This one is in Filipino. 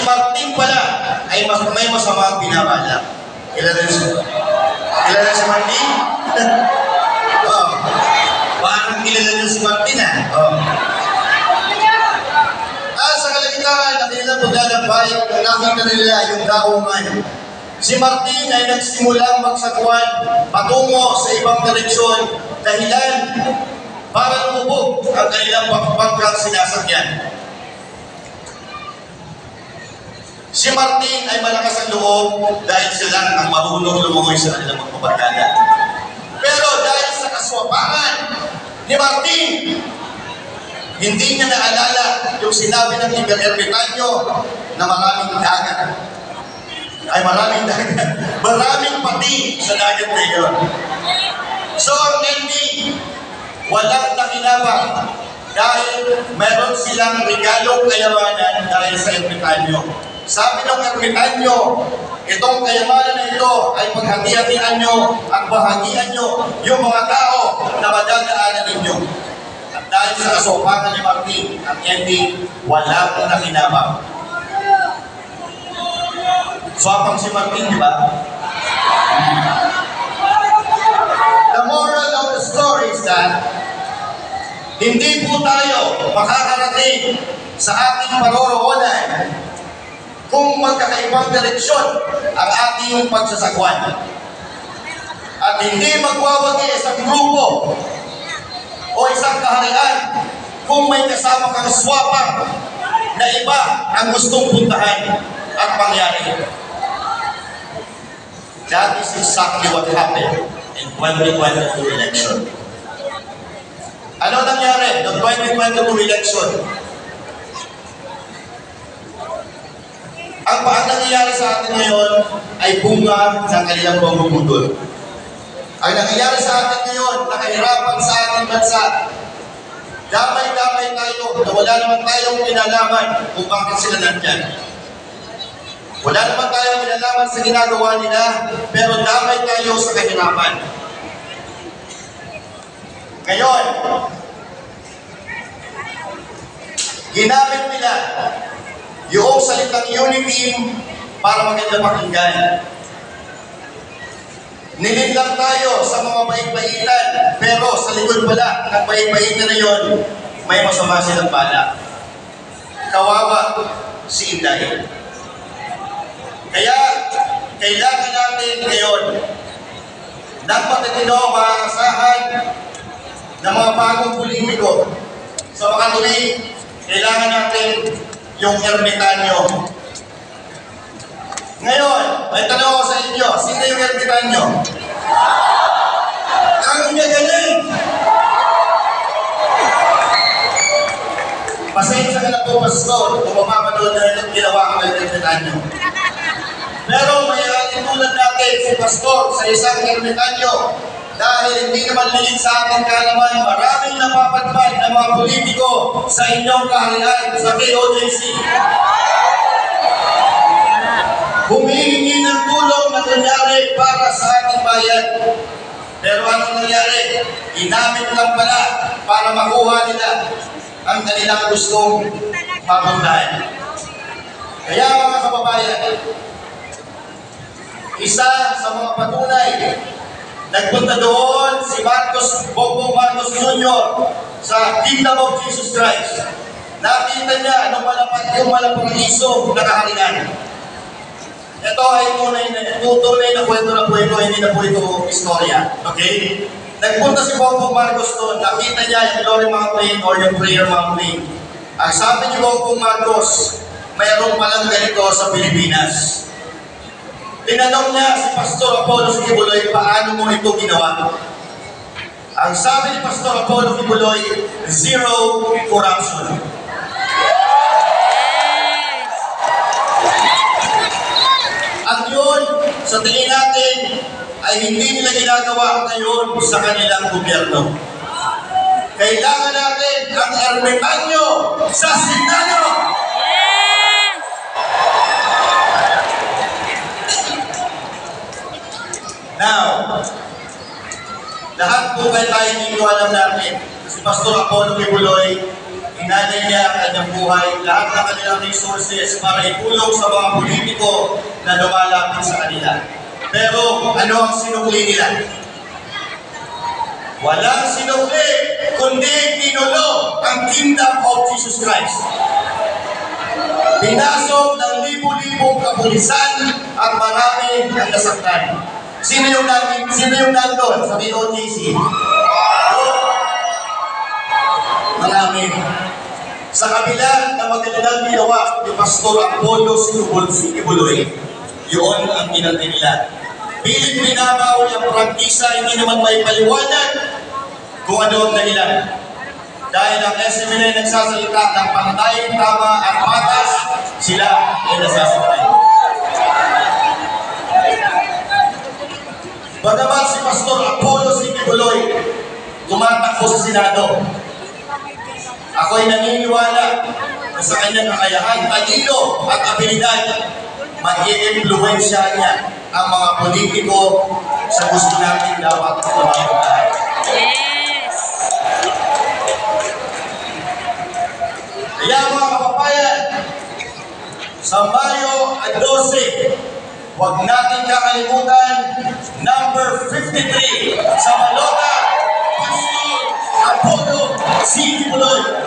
Martin pala ay may masamang binabalak. Kilala si Martin? Oh. Parang kilala niyo si Martin Sa kalagitnaan na kanilang paglalakbay, nakita nila yung daungan. Si Martin ay nagsimulang magsagwan patungo sa ibang direksyon dahilan para lumubog ang kanilang bangkang sinasakyan. Si Martin ay malakas ang loob dahil sila ang marunong lumungoy sa kanilang magpabarkada. Pero dahil sa kaswapangan ni Martin, hindi niya naalala yung sinabi ng ermitanyo na maraming dagat. Maraming pati sa dagat na yun. So ang ending, walang nakinabang dahil meron silang regalong kayamanan dahil sa ermitanyo. Sabi ng ermitanyo, itong kayamanan na ito ay paghati-hatian nyo at bahagian nyo yung mga tao na madadaanan ninyo. At dahil sa kasopakan ni Martin, ang ending, walang nakinabang. Swapang si Martin, di ba? The moral of the story is that hindi po tayo makakarating sa ating paroroonan kung magkakaibang direksyon ang ating pagsasagwan. At hindi magwawagi isang grupo o isang kaharian kung may kasama kang swapang na iba ang gustong puntahan at pangyari. That is exactly what happened in 2022 election. Ano nangyari noong 2022 election? Ang nangyayari sa atin ngayon ay bunga ng kanilang pamumudol. Ang nangyayari sa atin ngayon, nakahirapan sa ating bansa. Damay-damay tayo na wala naman tayong kinalaman kung bakit sila nandyan. Wala naman tayong kinalaman sa ginagawa nila, pero damay tayo sa kahirapan. Ngayon, ginamit nila yung salitang unity para maganda pakinggan. Nilindang tayo sa mga bait-baitan, pero sa likod pala ng bait-baitan na yun, may masama silang bala. Kawawa si Inday. Kaya, kailangan natin ngayon ng matitino, maasahan ng mga bagong politiko. Sa makatuloy, kailangan natin yung ermitanyo. Ngayon, may tanong ako sa inyo, sino yung ermitanyo? Ang gagaling! Pasensya ka na po, Pastor, kung mapapanood na yung ginawa ko ng ermitanyo. Pero may tulad natin si Pastor sa isang ermitanyo dahil hindi naman ligid sa ating kaalaman, maraming napapadpad ng mga politiko sa inyong kaharian sa KOJC. Humihingi ng tulong na nangyari para sa ating bayan. Pero ano nangyari? Ginamit lang pala para makuha nila ang kanilang gustong mapuntahan. Kaya mga kababayan, isa sa mga patunay, nagpunta doon si Bongbong Marcos Jr. sa Kingdom of Jesus Christ. Nakita niya anong yung malaparaiso na kaharian. Ito ay tunay na kwento na po ito, hindi na po ito istorya. Okay? Nagpunta si Bongbong Marcos doon, nakita niya yung Glory Mountain or yung Prayer Mountain. Ang sabi ni Bongbong Marcos, mayroon palang ganito sa Pilipinas. Tinanong niya si Pastor Apollo Kibuloy, paano mo ito ginawa? Ang sabi ni Pastor Apollo Kibuloy, zero corruption. At yun, sa tingin natin, ay hindi nila ginagawa ngayon sa kanilang gobyerno. Kailangan natin ang ermitanyo sa Senado. Now, lahat po kayo tayo dito alam natin, si Pastor Apollo Kibuloy, inalay niya ang kanyang buhay, lahat ng kanilang resources para itulong sa mga politiko na lumalapit sa kanila. Pero ano ang sinukli nila? Walang sinukli, kundi kinulo ang Kingdom of Jesus Christ. Pinasok ng libo-libong kapulisan at marami ang nasaktan. Sino yung nandun sa BOTC? Marami. Sa kabila na magandang ginawa ni Pastor Apollo Sibuloy, yun ang ginanti nila. Pilit binabaw ang prangkisa, hindi naman may paliwanag kung ano ang dahilan. Dahil ang SMNA nagsasalita ng pantay, tama at patas, sila ay nasasaktan. Bagamat si Pastor Apollo Sibuloy tumatakbo sa Senado, ako'y naniniwala na sa kanyang kakayahan, talino at abilidad, mag-i-impluwensya niya ang mga politiko sa gusto natin dapat tumatakbo. Yes! Kaya mga kapapayan, sa Mayo 12, huwag natin kakalimutan number 53 sa Malota, Pastor Apollo Sibuloy.